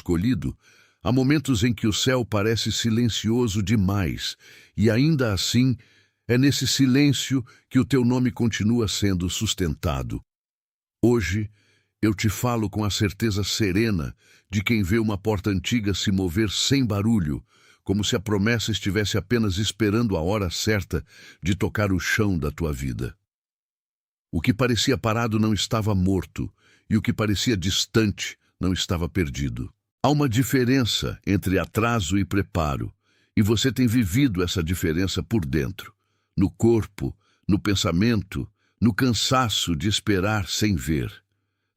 escolhido, há momentos em que o céu parece silencioso demais, e ainda assim é nesse silêncio que o teu nome continua sendo sustentado. Hoje, eu te falo com a certeza serena de quem vê uma porta antiga se mover sem barulho, como se a promessa estivesse apenas esperando a hora certa de tocar o chão da tua vida. O que parecia parado não estava morto, e o que parecia distante não estava perdido. Há uma diferença entre atraso e preparo, e você tem vivido essa diferença por dentro, no corpo, no pensamento, no cansaço de esperar sem ver.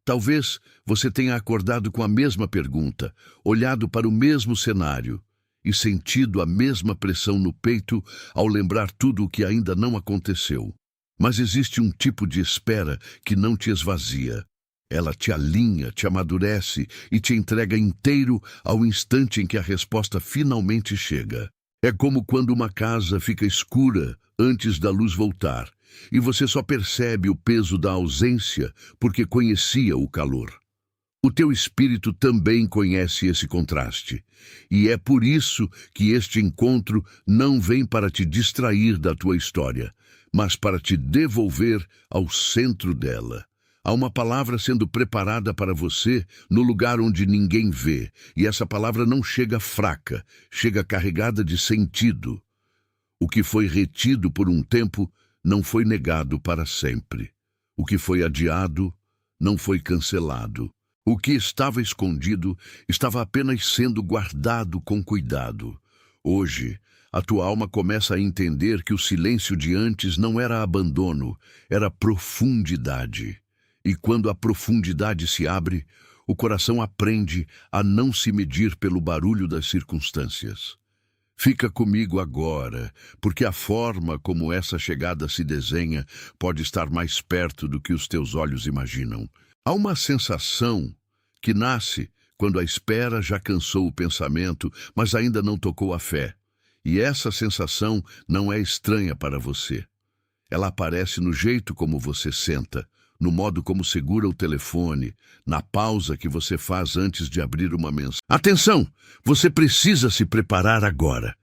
Talvez você tenha acordado com a mesma pergunta, olhado para o mesmo cenário e sentido a mesma pressão no peito ao lembrar tudo o que ainda não aconteceu. Mas existe um tipo de espera que não te esvazia. Ela te alinha, te amadurece e te entrega inteiro ao instante em que a resposta finalmente chega. É como quando uma casa fica escura antes da luz voltar, e você só percebe o peso da ausência porque conhecia o calor. O teu espírito também conhece esse contraste, e é por isso que este encontro não vem para te distrair da tua história, mas para te devolver ao centro dela. Há uma palavra sendo preparada para você no lugar onde ninguém vê, e essa palavra não chega fraca, chega carregada de sentido. O que foi retido por um tempo não foi negado para sempre. O que foi adiado não foi cancelado. O que estava escondido estava apenas sendo guardado com cuidado. Hoje, a tua alma começa a entender que o silêncio de antes não era abandono, era profundidade. E quando a profundidade se abre, o coração aprende a não se medir pelo barulho das circunstâncias. Fica comigo agora, porque a forma como essa chegada se desenha pode estar mais perto do que os teus olhos imaginam. Há uma sensação que nasce quando a espera já cansou o pensamento, mas ainda não tocou a fé. E essa sensação não é estranha para você. Ela aparece no jeito como você senta, no modo como segura o telefone, na pausa que você faz antes de abrir uma mensagem. Atenção! Você precisa se preparar agora.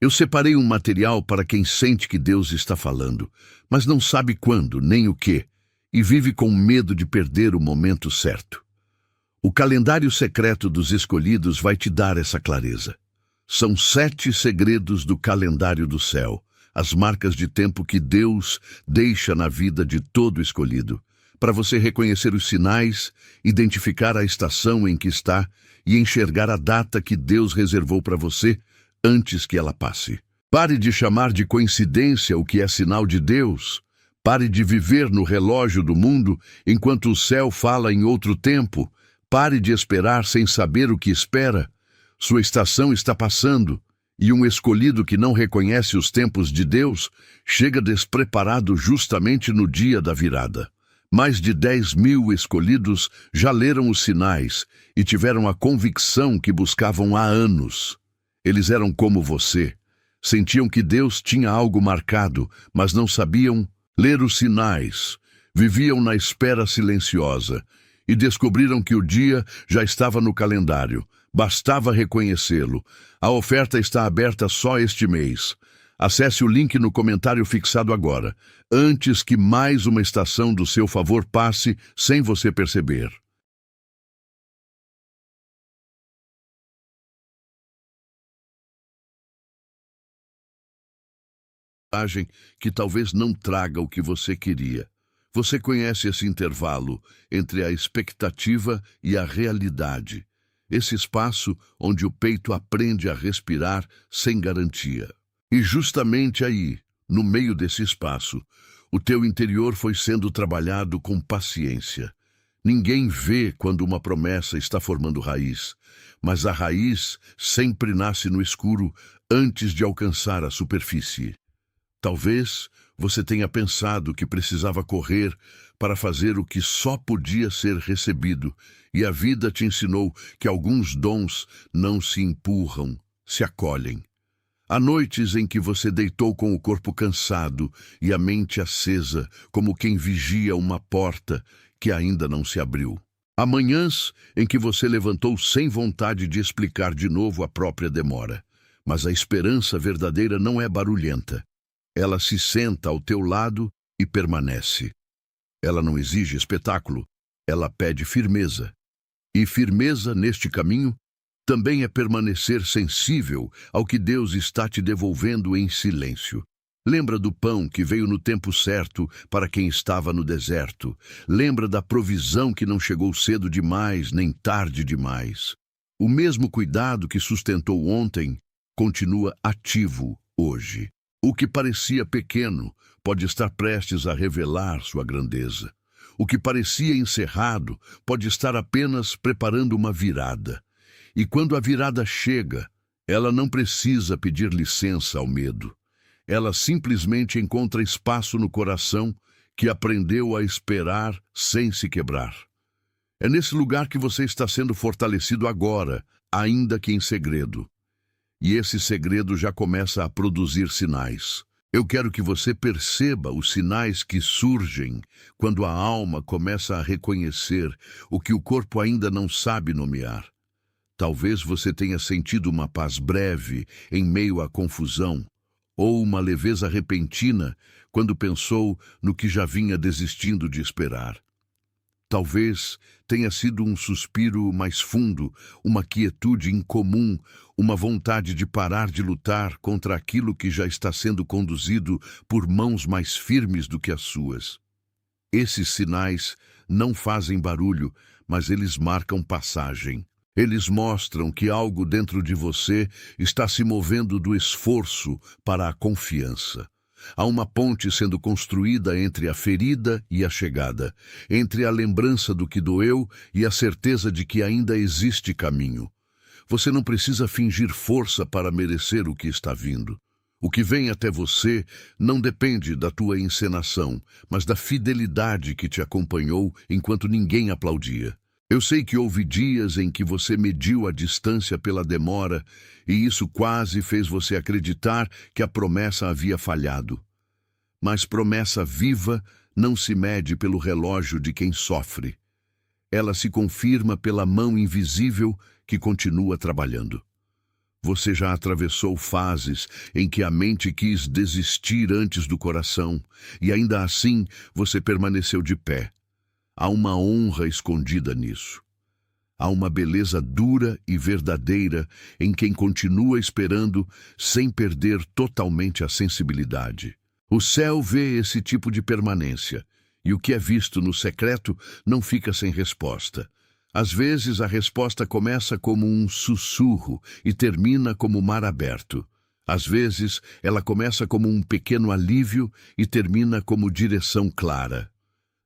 Eu separei um material para quem sente que Deus está falando, mas não sabe quando, nem o que, e vive com medo de perder o momento certo. O calendário secreto dos escolhidos vai te dar essa clareza. São 7 segredos do calendário do céu, as marcas de tempo que Deus deixa na vida de todo escolhido, para você reconhecer os sinais, identificar a estação em que está e enxergar a data que Deus reservou para você antes que ela passe. Pare de chamar de coincidência o que é sinal de Deus. Pare de viver no relógio do mundo enquanto o céu fala em outro tempo. Pare de esperar sem saber o que espera. Sua estação está passando, e um escolhido que não reconhece os tempos de Deus chega despreparado justamente no dia da virada. Mais de 10.000 escolhidos já leram os sinais e tiveram a convicção que buscavam há anos. Eles eram como você. Sentiam que Deus tinha algo marcado, mas não sabiam ler os sinais. Viviam na espera silenciosa e descobriram que o dia já estava no calendário. Bastava reconhecê-lo. A oferta está aberta só este mês. Acesse o link no comentário fixado agora, antes que mais uma estação do seu favor passe sem você perceber. Que talvez não traga o que você queria. Você conhece esse intervalo entre a expectativa e a realidade. Esse espaço onde o peito aprende a respirar sem garantia. E justamente aí, no meio desse espaço, o teu interior foi sendo trabalhado com paciência. Ninguém vê quando uma promessa está formando raiz, mas a raiz sempre nasce no escuro antes de alcançar a superfície. Talvez você tenha pensado que precisava correr para fazer o que só podia ser recebido, e a vida te ensinou que alguns dons não se empurram, se acolhem. Há noites em que você deitou com o corpo cansado e a mente acesa, como quem vigia uma porta que ainda não se abriu. Há manhãs em que você levantou sem vontade de explicar de novo a própria demora. Mas a esperança verdadeira não é barulhenta. Ela se senta ao teu lado e permanece. Ela não exige espetáculo, ela pede firmeza. E firmeza neste caminho também é permanecer sensível ao que Deus está te devolvendo em silêncio. Lembra do pão que veio no tempo certo para quem estava no deserto. Lembra da provisão que não chegou cedo demais nem tarde demais. O mesmo cuidado que sustentou ontem continua ativo hoje. O que parecia pequeno pode estar prestes a revelar sua grandeza. O que parecia encerrado pode estar apenas preparando uma virada. E quando a virada chega, ela não precisa pedir licença ao medo. Ela simplesmente encontra espaço no coração que aprendeu a esperar sem se quebrar. É nesse lugar que você está sendo fortalecido agora, ainda que em segredo. E esse segredo já começa a produzir sinais. Eu quero que você perceba os sinais que surgem quando a alma começa a reconhecer o que o corpo ainda não sabe nomear. Talvez você tenha sentido uma paz breve em meio à confusão, ou uma leveza repentina quando pensou no que já vinha desistindo de esperar. Talvez tenha sido um suspiro mais fundo, uma quietude incomum, uma vontade de parar de lutar contra aquilo que já está sendo conduzido por mãos mais firmes do que as suas. Esses sinais não fazem barulho, mas eles marcam passagem. Eles mostram que algo dentro de você está se movendo do esforço para a confiança. Há uma ponte sendo construída entre a ferida e a chegada, entre a lembrança do que doeu e a certeza de que ainda existe caminho. Você não precisa fingir força para merecer o que está vindo. O que vem até você não depende da tua encenação, mas da fidelidade que te acompanhou enquanto ninguém aplaudia. Eu sei que houve dias em que você mediu a distância pela demora e isso quase fez você acreditar que a promessa havia falhado. Mas promessa viva não se mede pelo relógio de quem sofre. Ela se confirma pela mão invisível que continua trabalhando. Você já atravessou fases em que a mente quis desistir antes do coração e ainda assim você permaneceu de pé. Há uma honra escondida nisso. Há uma beleza dura e verdadeira em quem continua esperando sem perder totalmente a sensibilidade. O céu vê esse tipo de permanência, e o que é visto no secreto não fica sem resposta. Às vezes a resposta começa como um sussurro e termina como mar aberto. Às vezes ela começa como um pequeno alívio e termina como direção clara.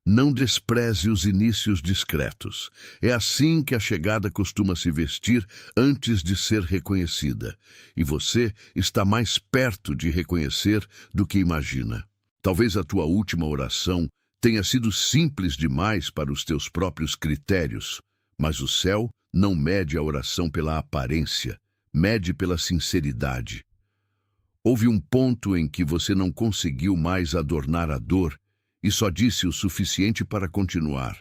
Não despreze os inícios discretos. É assim que a chegada costuma se vestir antes de ser reconhecida. E você está mais perto de reconhecer do que imagina. Talvez a tua última oração tenha sido simples demais para os teus próprios critérios, mas o céu não mede a oração pela aparência, mede pela sinceridade. Houve um ponto em que você não conseguiu mais adornar a dor, e só disse o suficiente para continuar.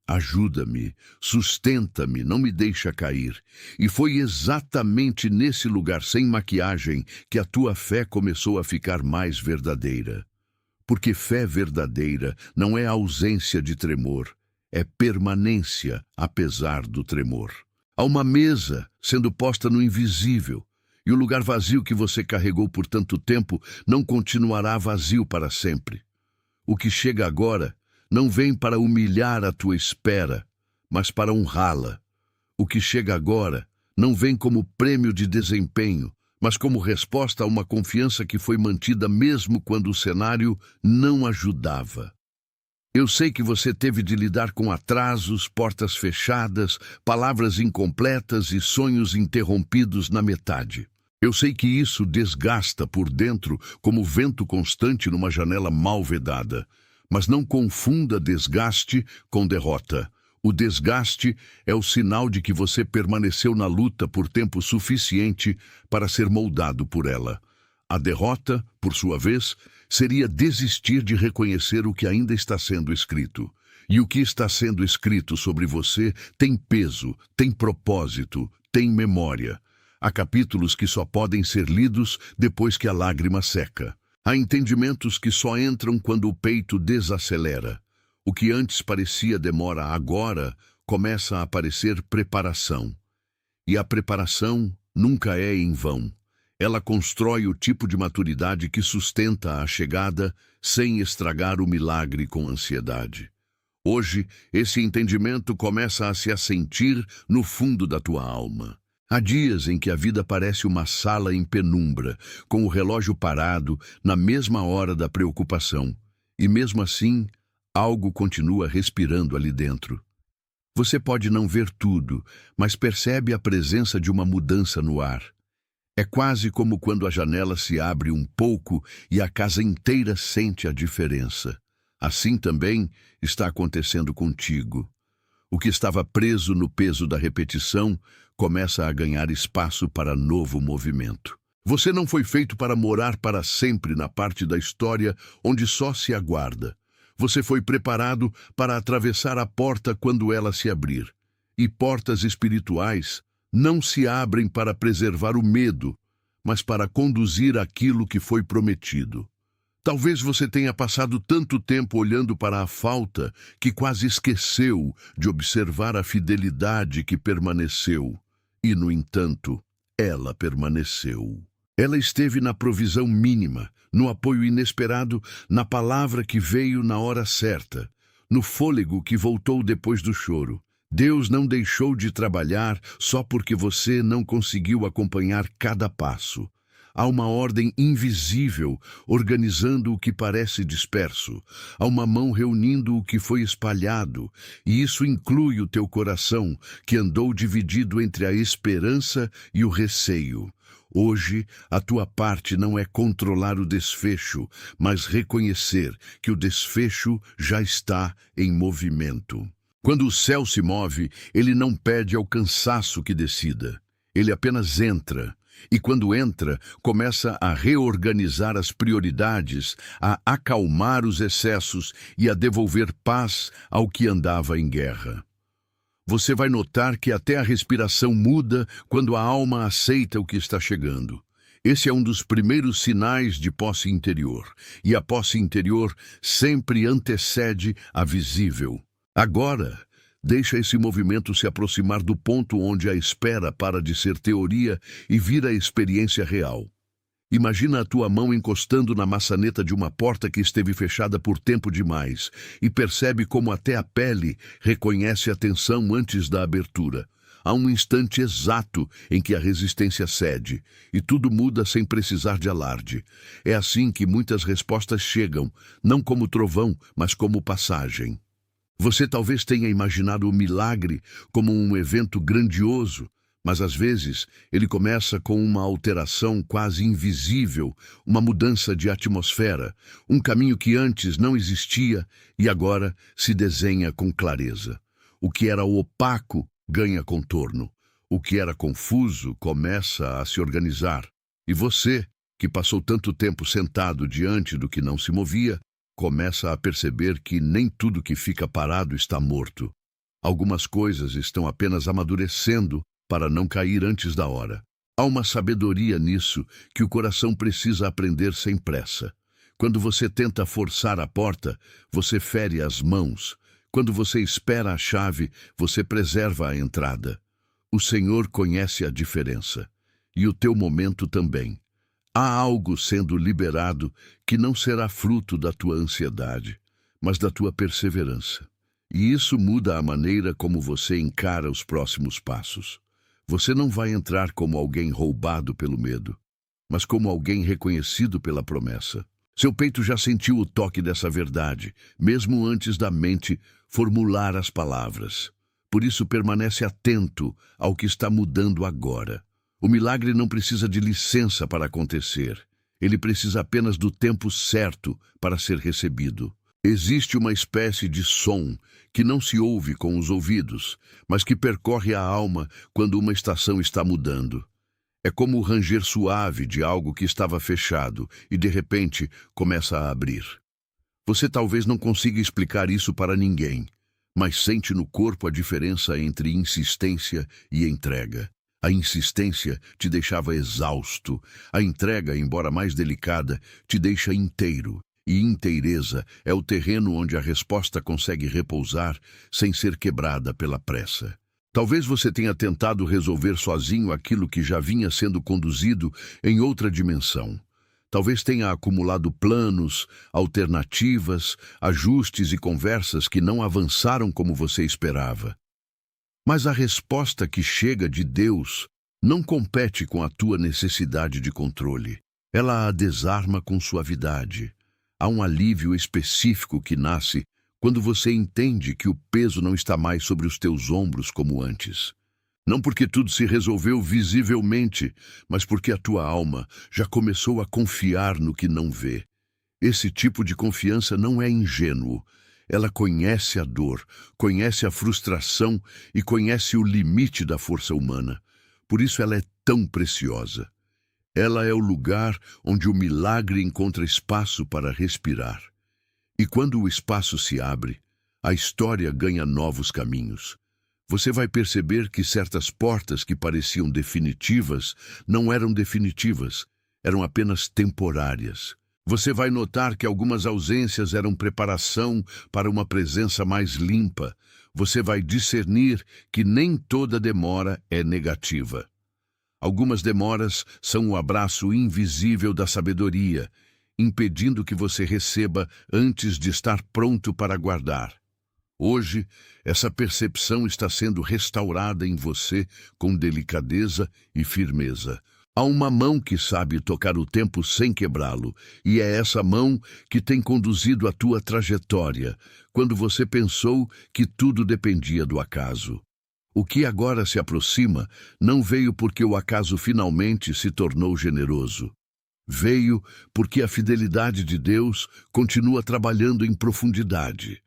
Ajuda-me, sustenta-me, não me deixa cair. E foi exatamente nesse lugar sem maquiagem que a tua fé começou a ficar mais verdadeira. Porque fé verdadeira não é ausência de tremor, é permanência apesar do tremor. Há uma mesa sendo posta no invisível, e o lugar vazio que você carregou por tanto tempo não continuará vazio para sempre. O que chega agora não vem para humilhar a tua espera, mas para honrá-la. O que chega agora não vem como prêmio de desempenho, mas como resposta a uma confiança que foi mantida mesmo quando o cenário não ajudava. Eu sei que você teve de lidar com atrasos, portas fechadas, palavras incompletas e sonhos interrompidos na metade. Eu sei que isso desgasta por dentro como vento constante numa janela mal vedada. Mas não confunda desgaste com derrota. O desgaste é o sinal de que você permaneceu na luta por tempo suficiente para ser moldado por ela. A derrota, por sua vez, seria desistir de reconhecer o que ainda está sendo escrito. E o que está sendo escrito sobre você tem peso, tem propósito, tem memória. Há capítulos que só podem ser lidos depois que a lágrima seca. Há entendimentos que só entram quando o peito desacelera. O que antes parecia demora agora começa a parecer preparação. E a preparação nunca é em vão. Ela constrói o tipo de maturidade que sustenta a chegada sem estragar o milagre com ansiedade. Hoje, esse entendimento começa a se assentir no fundo da tua alma. Há dias em que a vida parece uma sala em penumbra, com o relógio parado na mesma hora da preocupação. E mesmo assim, algo continua respirando ali dentro. Você pode não ver tudo, mas percebe a presença de uma mudança no ar. É quase como quando a janela se abre um pouco e a casa inteira sente a diferença. Assim também está acontecendo contigo. O que estava preso no peso da repetição começa a ganhar espaço para novo movimento. Você não foi feito para morar para sempre na parte da história onde só se aguarda. Você foi preparado para atravessar a porta quando ela se abrir. E portas espirituais não se abrem para preservar o medo, mas para conduzir aquilo que foi prometido. Talvez você tenha passado tanto tempo olhando para a falta que quase esqueceu de observar a fidelidade que permaneceu. E, no entanto, ela permaneceu. Ela esteve na provisão mínima, no apoio inesperado, na palavra que veio na hora certa, no fôlego que voltou depois do choro. Deus não deixou de trabalhar só porque você não conseguiu acompanhar cada passo. Há uma ordem invisível organizando o que parece disperso. Há uma mão reunindo o que foi espalhado, e isso inclui o teu coração, que andou dividido entre a esperança e o receio. Hoje, a tua parte não é controlar o desfecho, mas reconhecer que o desfecho já está em movimento. Quando o céu se move, ele não pede ao cansaço que decida. Ele apenas entra. E quando entra, começa a reorganizar as prioridades, a acalmar os excessos e a devolver paz ao que andava em guerra. Você vai notar que até a respiração muda quando a alma aceita o que está chegando. Esse é um dos primeiros sinais de posse interior, e a posse interior sempre antecede a visível. Agora, deixa esse movimento se aproximar do ponto onde a espera para de ser teoria e vira experiência real. Imagina a tua mão encostando na maçaneta de uma porta que esteve fechada por tempo demais e percebe como até a pele reconhece a tensão antes da abertura. Há um instante exato em que a resistência cede e tudo muda sem precisar de alarde. É assim que muitas respostas chegam, não como trovão, mas como passagem. Você talvez tenha imaginado o milagre como um evento grandioso, mas às vezes ele começa com uma alteração quase invisível, uma mudança de atmosfera, um caminho que antes não existia e agora se desenha com clareza. O que era opaco ganha contorno. O que era confuso começa a se organizar. E você, que passou tanto tempo sentado diante do que não se movia, começa a perceber que nem tudo que fica parado está morto. Algumas coisas estão apenas amadurecendo para não cair antes da hora. Há uma sabedoria nisso que o coração precisa aprender sem pressa. Quando você tenta forçar a porta, você fere as mãos. Quando você espera a chave, você preserva a entrada. O Senhor conhece a diferença. E o teu momento também. Há algo sendo liberado que não será fruto da tua ansiedade, mas da tua perseverança. E isso muda a maneira como você encara os próximos passos. Você não vai entrar como alguém roubado pelo medo, mas como alguém reconhecido pela promessa. Seu peito já sentiu o toque dessa verdade, mesmo antes da mente formular as palavras. Por isso permanece atento ao que está mudando agora. O milagre não precisa de licença para acontecer. Ele precisa apenas do tempo certo para ser recebido. Existe uma espécie de som que não se ouve com os ouvidos, mas que percorre a alma quando uma estação está mudando. É como o ranger suave de algo que estava fechado e, de repente, começa a abrir. Você talvez não consiga explicar isso para ninguém, mas sente no corpo a diferença entre insistência e entrega. A insistência te deixava exausto. A entrega, embora mais delicada, te deixa inteiro. E inteireza é o terreno onde a resposta consegue repousar sem ser quebrada pela pressa. Talvez você tenha tentado resolver sozinho aquilo que já vinha sendo conduzido em outra dimensão. Talvez tenha acumulado planos, alternativas, ajustes e conversas que não avançaram como você esperava. Mas a resposta que chega de Deus não compete com a tua necessidade de controle. Ela a desarma com suavidade. Há um alívio específico que nasce quando você entende que o peso não está mais sobre os teus ombros como antes. Não porque tudo se resolveu visivelmente, mas porque a tua alma já começou a confiar no que não vê. Esse tipo de confiança não é ingênuo. Ela conhece a dor, conhece a frustração e conhece o limite da força humana. Por isso ela é tão preciosa. Ela é o lugar onde o milagre encontra espaço para respirar. E quando o espaço se abre, a história ganha novos caminhos. Você vai perceber que certas portas que pareciam definitivas não eram definitivas, eram apenas temporárias. Você vai notar que algumas ausências eram preparação para uma presença mais limpa. Você vai discernir que nem toda demora é negativa. Algumas demoras são o abraço invisível da sabedoria, impedindo que você receba antes de estar pronto para guardar. Hoje, essa percepção está sendo restaurada em você com delicadeza e firmeza. Há uma mão que sabe tocar o tempo sem quebrá-lo, e é essa mão que tem conduzido a tua trajetória, quando você pensou que tudo dependia do acaso. O que agora se aproxima não veio porque o acaso finalmente se tornou generoso. Veio porque a fidelidade de Deus continua trabalhando em profundidade.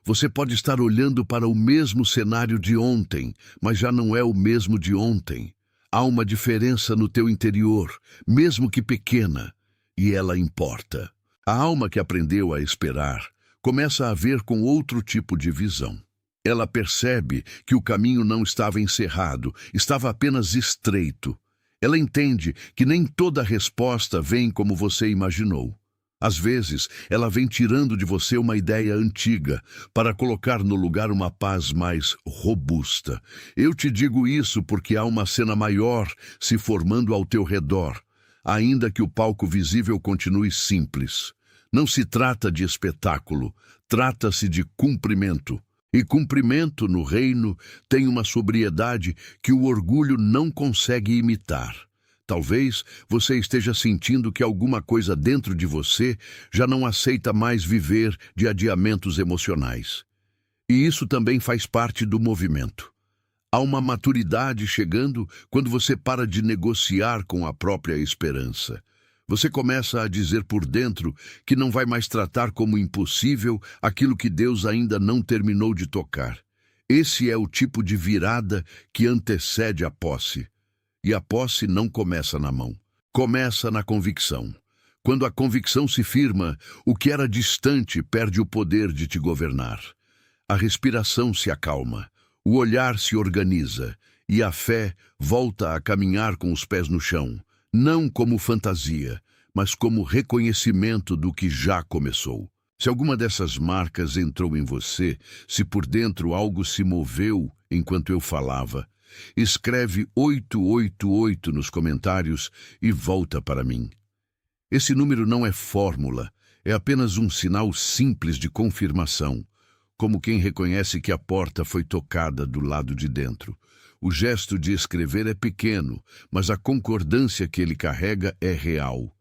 Você pode estar olhando para o mesmo cenário de ontem, mas já não é o mesmo de ontem. Há uma diferença no teu interior, mesmo que pequena, e ela importa. A alma que aprendeu a esperar começa a ver com outro tipo de visão. Ela percebe que o caminho não estava encerrado, estava apenas estreito. Ela entende que nem toda resposta vem como você imaginou. Às vezes, ela vem tirando de você uma ideia antiga para colocar no lugar uma paz mais robusta. Eu te digo isso porque há uma cena maior se formando ao teu redor, ainda que o palco visível continue simples. Não se trata de espetáculo, trata-se de cumprimento. E cumprimento no reino tem uma sobriedade que o orgulho não consegue imitar. Talvez você esteja sentindo que alguma coisa dentro de você já não aceita mais viver de adiamentos emocionais. E isso também faz parte do movimento. Há uma maturidade chegando quando você para de negociar com a própria esperança. Você começa a dizer por dentro que não vai mais tratar como impossível aquilo que Deus ainda não terminou de tocar. Esse é o tipo de virada que antecede a posse. E a posse não começa na mão, começa na convicção. Quando a convicção se firma, o que era distante perde o poder de te governar. A respiração se acalma, o olhar se organiza e a fé volta a caminhar com os pés no chão, não como fantasia, mas como reconhecimento do que já começou. Se alguma dessas marcas entrou em você, se por dentro algo se moveu enquanto eu falava, escreve 888 nos comentários e volta para mim. Esse número não é fórmula, é apenas um sinal simples de confirmação, como quem reconhece que a porta foi tocada do lado de dentro. O gesto de escrever é pequeno, mas a concordância que ele carrega é real.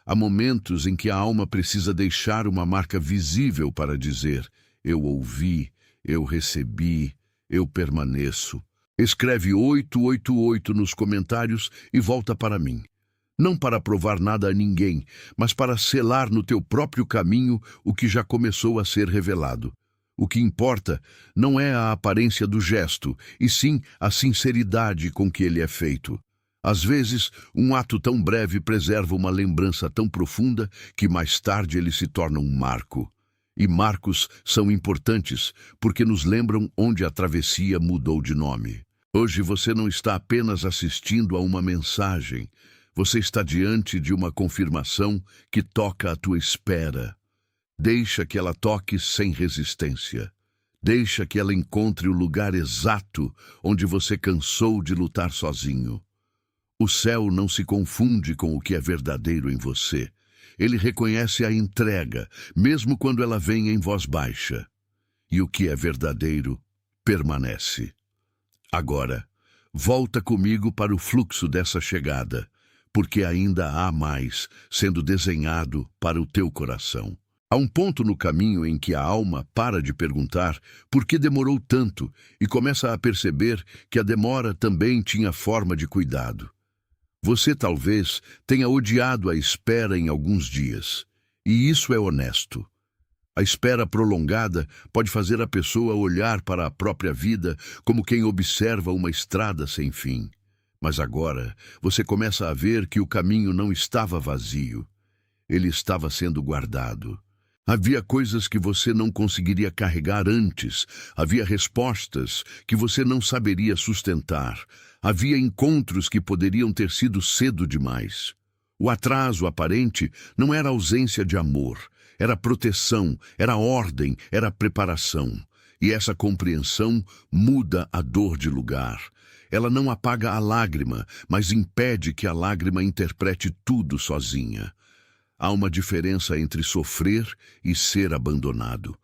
Há momentos em que a alma precisa deixar uma marca visível para dizer: eu ouvi, eu recebi, eu permaneço. Escreve 888 nos comentários e volta para mim. Não para provar nada a ninguém, mas para selar no teu próprio caminho o que já começou a ser revelado. O que importa não é a aparência do gesto, e sim a sinceridade com que ele é feito. Às vezes, um ato tão breve preserva uma lembrança tão profunda que mais tarde ele se torna um marco. E marcos são importantes porque nos lembram onde a travessia mudou de nome. Hoje você não está apenas assistindo a uma mensagem, você está diante de uma confirmação que toca a tua espera. Deixa que ela toque sem resistência. Deixa que ela encontre o lugar exato onde você cansou de lutar sozinho. O céu não se confunde com o que é verdadeiro em você. Ele reconhece a entrega, mesmo quando ela vem em voz baixa. E o que é verdadeiro permanece. Agora, volta comigo para o fluxo dessa chegada, porque ainda há mais sendo desenhado para o teu coração. Há um ponto no caminho em que a alma para de perguntar por que demorou tanto e começa a perceber que a demora também tinha forma de cuidado. Você talvez tenha odiado a espera em alguns dias, e isso é honesto. A espera prolongada pode fazer a pessoa olhar para a própria vida como quem observa uma estrada sem fim. Mas agora você começa a ver que o caminho não estava vazio. Ele estava sendo guardado. Havia coisas que você não conseguiria carregar antes, havia respostas que você não saberia sustentar, havia encontros que poderiam ter sido cedo demais. O atraso aparente não era ausência de amor, era proteção, era ordem, era preparação. E essa compreensão muda a dor de lugar. Ela não apaga a lágrima, mas impede que a lágrima interprete tudo sozinha. Há uma diferença entre sofrer e ser abandonado.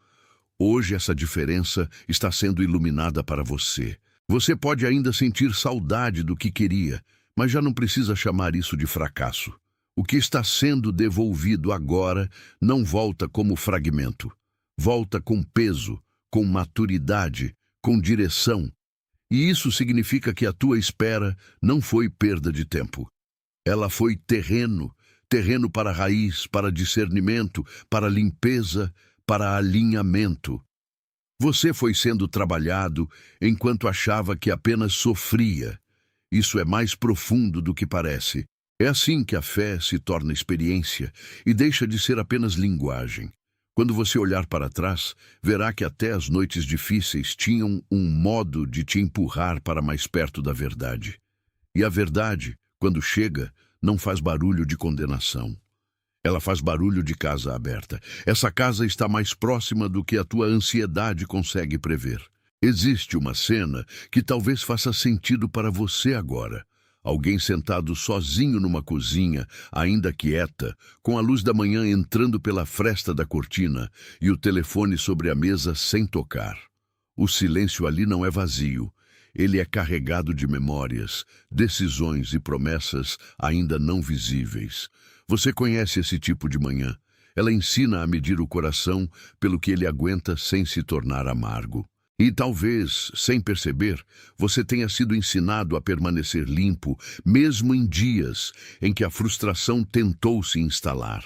Hoje essa diferença está sendo iluminada para você. Você pode ainda sentir saudade do que queria, mas já não precisa chamar isso de fracasso. O que está sendo devolvido agora não volta como fragmento. Volta com peso, com maturidade, com direção. E isso significa que a tua espera não foi perda de tempo. Ela foi terreno para raiz, para discernimento, para limpeza, para alinhamento. Você foi sendo trabalhado enquanto achava que apenas sofria. Isso é mais profundo do que parece. É assim que a fé se torna experiência e deixa de ser apenas linguagem. Quando você olhar para trás, verá que até as noites difíceis tinham um modo de te empurrar para mais perto da verdade. E a verdade, quando chega, não faz barulho de condenação. Ela faz barulho de casa aberta. Essa casa está mais próxima do que a tua ansiedade consegue prever. Existe uma cena que talvez faça sentido para você agora. Alguém sentado sozinho numa cozinha, ainda quieta, com a luz da manhã entrando pela fresta da cortina e o telefone sobre a mesa sem tocar. O silêncio ali não é vazio. Ele é carregado de memórias, decisões e promessas ainda não visíveis. Você conhece esse tipo de manhã. Ela ensina a medir o coração pelo que ele aguenta sem se tornar amargo. E talvez, sem perceber, você tenha sido ensinado a permanecer limpo, mesmo em dias em que a frustração tentou se instalar.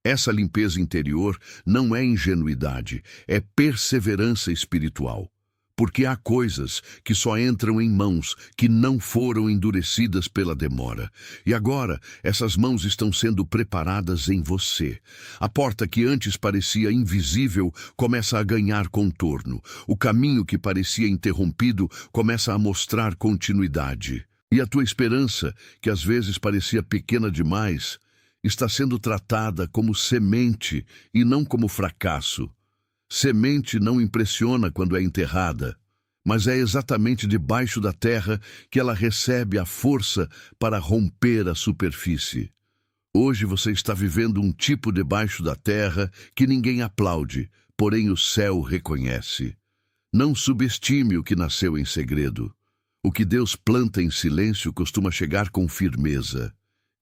Essa limpeza interior não é ingenuidade, é perseverança espiritual. Porque há coisas que só entram em mãos que não foram endurecidas pela demora. E agora, essas mãos estão sendo preparadas em você. A porta que antes parecia invisível começa a ganhar contorno. O caminho que parecia interrompido começa a mostrar continuidade. E a tua esperança, que às vezes parecia pequena demais, está sendo tratada como semente e não como fracasso. Semente não impressiona quando é enterrada, mas é exatamente debaixo da terra que ela recebe a força para romper a superfície. Hoje você está vivendo um tipo debaixo da terra que ninguém aplaude, porém o céu reconhece. Não subestime o que nasceu em segredo. O que Deus planta em silêncio costuma chegar com firmeza.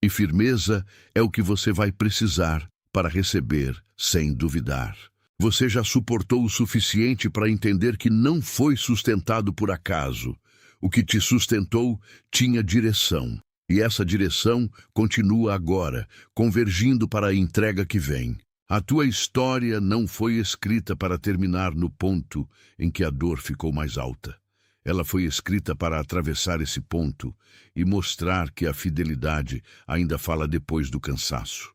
E firmeza é o que você vai precisar para receber sem duvidar. Você já suportou o suficiente para entender que não foi sustentado por acaso. O que te sustentou tinha direção. E essa direção continua agora, convergindo para a entrega que vem. A tua história não foi escrita para terminar no ponto em que a dor ficou mais alta. Ela foi escrita para atravessar esse ponto e mostrar que a fidelidade ainda fala depois do cansaço.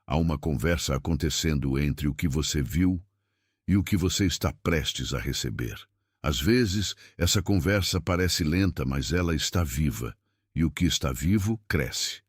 Há uma conversa acontecendo entre o que você viu e o que você está prestes a receber. Às vezes, essa conversa parece lenta, mas ela está viva, e o que está vivo cresce.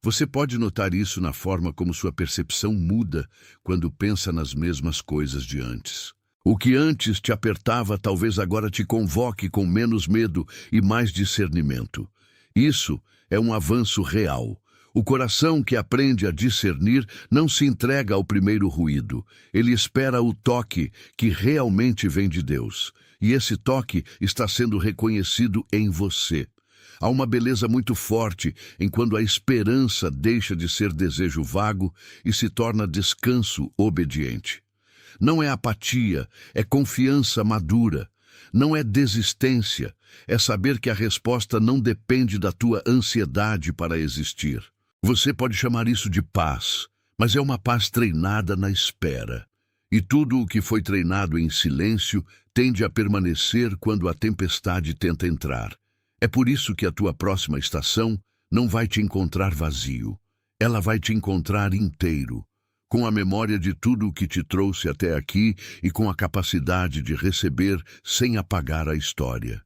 Você pode notar isso na forma como sua percepção muda quando pensa nas mesmas coisas de antes. O que antes te apertava talvez agora te convoque com menos medo e mais discernimento. Isso é um avanço real. O coração que aprende a discernir não se entrega ao primeiro ruído. Ele espera o toque que realmente vem de Deus. E esse toque está sendo reconhecido em você. Há uma beleza muito forte em quando a esperança deixa de ser desejo vago e se torna descanso obediente. Não é apatia, é confiança madura. Não é desistência, é saber que a resposta não depende da tua ansiedade para existir. Você pode chamar isso de paz, mas é uma paz treinada na espera. E tudo o que foi treinado em silêncio tende a permanecer quando a tempestade tenta entrar. É por isso que a tua próxima estação não vai te encontrar vazio. Ela vai te encontrar inteiro, com a memória de tudo o que te trouxe até aqui e com a capacidade de receber sem apagar a história.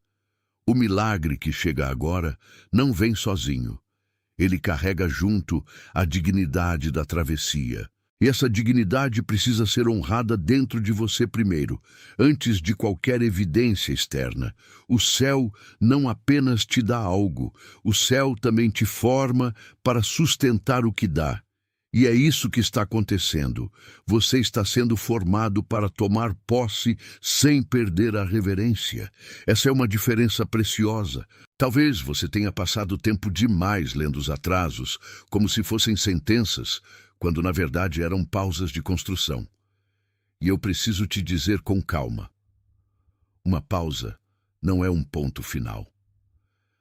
O milagre que chega agora não vem sozinho. Ele carrega junto a dignidade da travessia. E essa dignidade precisa ser honrada dentro de você primeiro, antes de qualquer evidência externa. O céu não apenas te dá algo, o céu também te forma para sustentar o que dá. E é isso que está acontecendo. Você está sendo formado para tomar posse sem perder a reverência. Essa é uma diferença preciosa. Talvez você tenha passado tempo demais lendo os atrasos, como se fossem sentenças, quando na verdade eram pausas de construção. E eu preciso te dizer com calma: uma pausa não é um ponto final.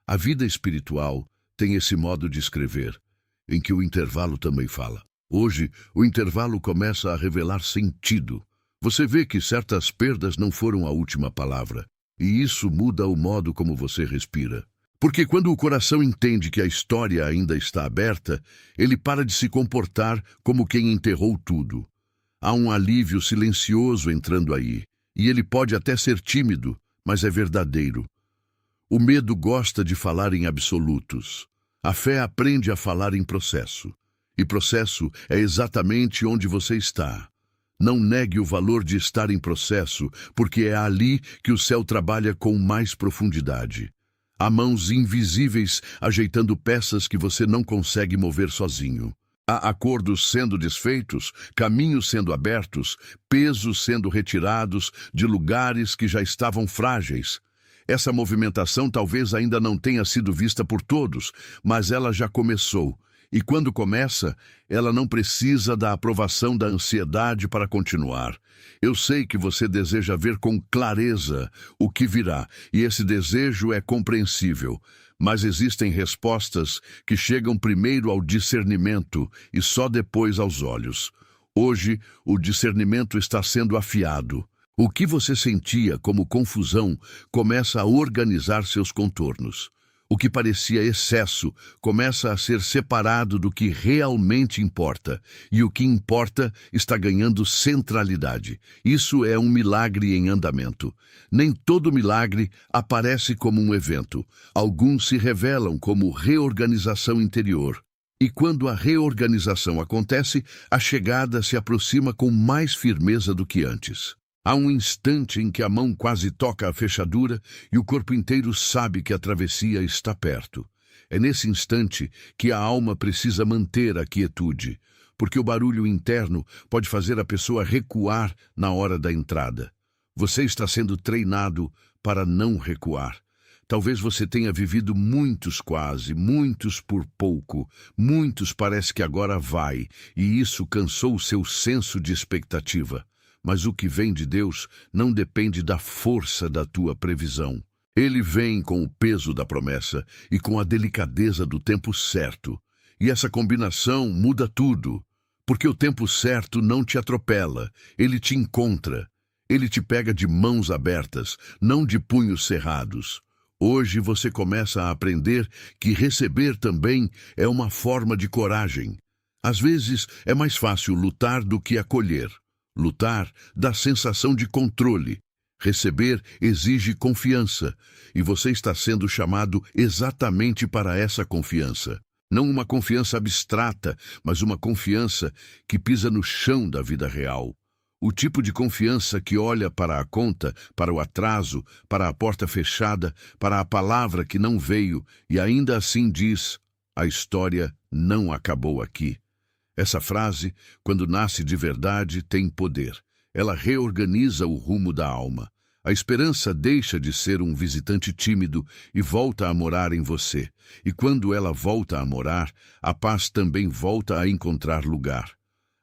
A vida espiritual tem esse modo de escrever, em que o intervalo também fala. Hoje, o intervalo começa a revelar sentido. Você vê que certas perdas não foram a última palavra, e isso muda o modo como você respira. Porque quando o coração entende que a história ainda está aberta, ele para de se comportar como quem enterrou tudo. Há um alívio silencioso entrando aí, e ele pode até ser tímido, mas é verdadeiro. O medo gosta de falar em absolutos. A fé aprende a falar em processo. E processo é exatamente onde você está. Não negue o valor de estar em processo, porque é ali que o céu trabalha com mais profundidade. Há mãos invisíveis ajeitando peças que você não consegue mover sozinho. Há acordos sendo desfeitos, caminhos sendo abertos, pesos sendo retirados de lugares que já estavam frágeis. Essa movimentação talvez ainda não tenha sido vista por todos, mas ela já começou. E quando começa, ela não precisa da aprovação da ansiedade para continuar. Eu sei que você deseja ver com clareza o que virá, e esse desejo é compreensível. Mas existem respostas que chegam primeiro ao discernimento e só depois aos olhos. Hoje, o discernimento está sendo afiado. O que você sentia como confusão começa a organizar seus contornos. O que parecia excesso começa a ser separado do que realmente importa, e o que importa está ganhando centralidade. Isso é um milagre em andamento. Nem todo milagre aparece como um evento. Alguns se revelam como reorganização interior. E quando a reorganização acontece, a chegada se aproxima com mais firmeza do que antes. Há um instante em que a mão quase toca a fechadura e o corpo inteiro sabe que a travessia está perto. É nesse instante que a alma precisa manter a quietude, porque o barulho interno pode fazer a pessoa recuar na hora da entrada. Você está sendo treinado para não recuar. Talvez você tenha vivido muitos quase, muitos por pouco, muitos parece que agora vai, e isso cansou o seu senso de expectativa. Mas o que vem de Deus não depende da força da tua previsão. Ele vem com o peso da promessa e com a delicadeza do tempo certo. E essa combinação muda tudo, porque o tempo certo não te atropela, ele te encontra. Ele te pega de mãos abertas, não de punhos cerrados. Hoje você começa a aprender que receber também é uma forma de coragem. Às vezes é mais fácil lutar do que acolher. Lutar dá sensação de controle. Receber exige confiança, e você está sendo chamado exatamente para essa confiança. Não uma confiança abstrata, mas uma confiança que pisa no chão da vida real. O tipo de confiança que olha para a conta, para o atraso, para a porta fechada, para a palavra que não veio e ainda assim diz: a história não acabou aqui. Essa frase, quando nasce de verdade, tem poder. Ela reorganiza o rumo da alma. A esperança deixa de ser um visitante tímido e volta a morar em você. E quando ela volta a morar, a paz também volta a encontrar lugar.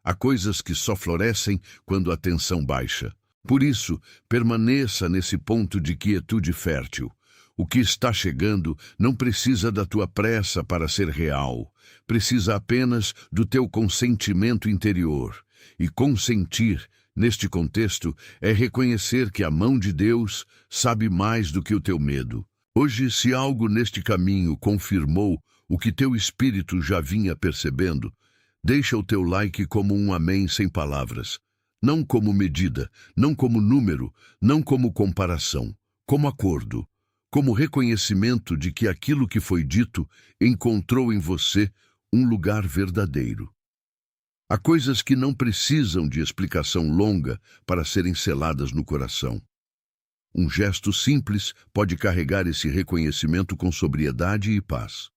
Há coisas que só florescem quando a tensão baixa. Por isso, permaneça nesse ponto de quietude fértil. O que está chegando não precisa da tua pressa para ser real. Precisa apenas do teu consentimento interior. E consentir, neste contexto, é reconhecer que a mão de Deus sabe mais do que o teu medo. Hoje, se algo neste caminho confirmou o que teu espírito já vinha percebendo, deixa o teu like como um amém sem palavras. Não como medida, não como número, não como comparação, como acordo, como reconhecimento de que aquilo que foi dito encontrou em você um lugar verdadeiro. Há coisas que não precisam de explicação longa para serem seladas no coração. Um gesto simples pode carregar esse reconhecimento com sobriedade e paz.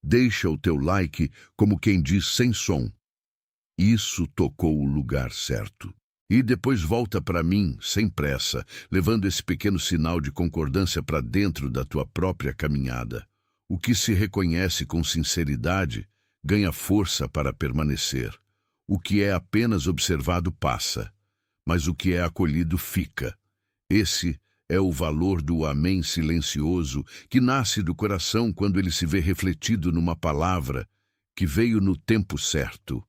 Deixa o teu like como quem diz sem som: isso tocou o lugar certo. E depois volta para mim, sem pressa, levando esse pequeno sinal de concordância para dentro da tua própria caminhada. O que se reconhece com sinceridade ganha força para permanecer. O que é apenas observado passa, mas o que é acolhido fica. Esse é o valor do amém silencioso que nasce do coração quando ele se vê refletido numa palavra que veio no tempo certo.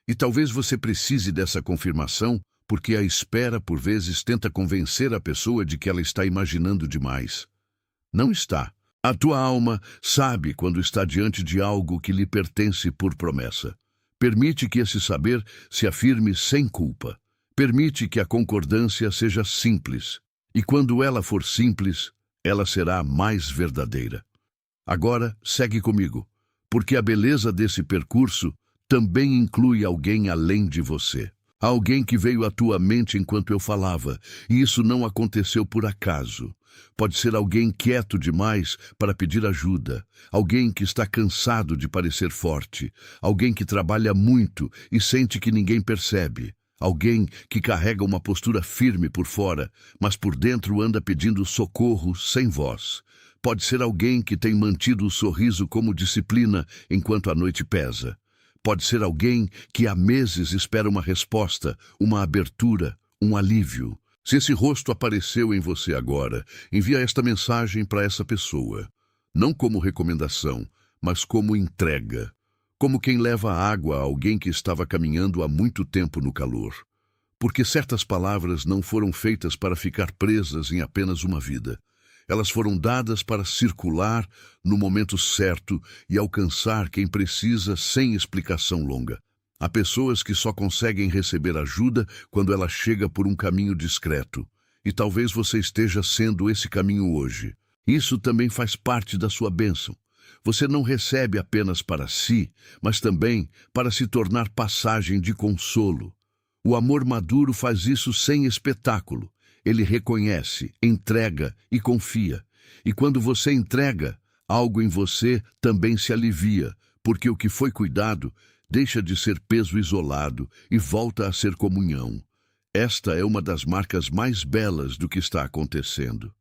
E talvez você precise dessa confirmação, porque a espera por vezes tenta convencer a pessoa de que ela está imaginando demais. Não está. A tua alma sabe quando está diante de algo que lhe pertence por promessa. Permite que esse saber se afirme sem culpa. Permite que a concordância seja simples. E quando ela for simples, ela será mais verdadeira. Agora, segue comigo, porque a beleza desse percurso também inclui alguém além de você. Alguém que veio à tua mente enquanto eu falava, e isso não aconteceu por acaso. Pode ser alguém quieto demais para pedir ajuda, alguém que está cansado de parecer forte, alguém que trabalha muito e sente que ninguém percebe, alguém que carrega uma postura firme por fora, mas por dentro anda pedindo socorro sem voz. Pode ser alguém que tem mantido o sorriso como disciplina enquanto a noite pesa. Pode ser alguém que há meses espera uma resposta, uma abertura, um alívio. Se esse rosto apareceu em você agora, envia esta mensagem para essa pessoa. Não como recomendação, mas como entrega. Como quem leva água a alguém que estava caminhando há muito tempo no calor. Porque certas palavras não foram feitas para ficar presas em apenas uma vida. Elas foram dadas para circular no momento certo e alcançar quem precisa sem explicação longa. Há pessoas que só conseguem receber ajuda quando ela chega por um caminho discreto. E talvez você esteja sendo esse caminho hoje. Isso também faz parte da sua bênção. Você não recebe apenas para si, mas também para se tornar passagem de consolo. O amor maduro faz isso sem espetáculo. Ele reconhece, entrega e confia. E quando você entrega, algo em você também se alivia, porque o que foi cuidado deixa de ser peso isolado e volta a ser comunhão. Esta é uma das marcas mais belas do que está acontecendo.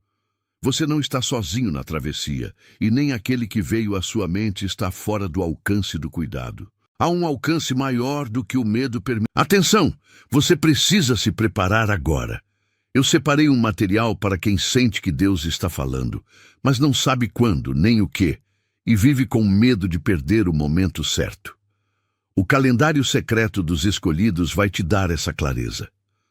Você não está sozinho na travessia, e nem aquele que veio à sua mente está fora do alcance do cuidado. Há um alcance maior do que o medo permite. Atenção! Você precisa se preparar agora. Eu separei um material para quem sente que Deus está falando, mas não sabe quando nem o que, e vive com medo de perder o momento certo. O calendário secreto dos escolhidos vai te dar essa clareza.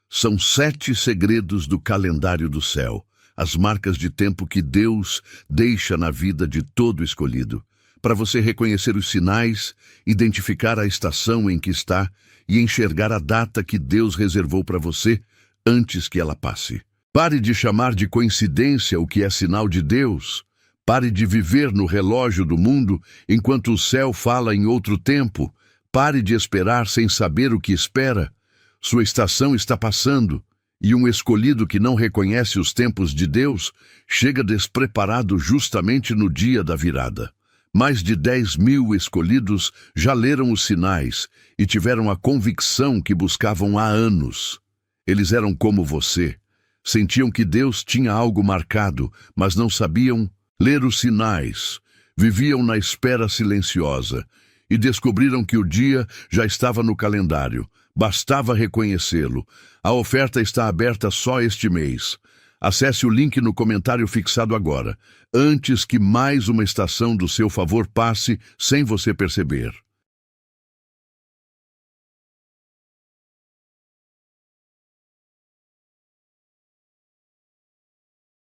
São 7 segredos do calendário do céu, as marcas de tempo que Deus deixa na vida de todo escolhido, para você reconhecer os sinais, identificar a estação em que está e enxergar a data que Deus reservou para você antes que ela passe. Pare de chamar de coincidência o que é sinal de Deus. Pare de viver no relógio do mundo enquanto o céu fala em outro tempo. Pare de esperar sem saber o que espera. Sua estação está passando, e um escolhido que não reconhece os tempos de Deus chega despreparado justamente no dia da virada. Mais de 10.000 escolhidos já leram os sinais e tiveram a convicção que buscavam há anos. Eles eram como você. Sentiam que Deus tinha algo marcado, mas não sabiam ler os sinais. Viviam na espera silenciosa e descobriram que o dia já estava no calendário. Bastava reconhecê-lo. A oferta está aberta só este mês. Acesse o link no comentário fixado agora, antes que mais uma estação do seu favor passe sem você perceber.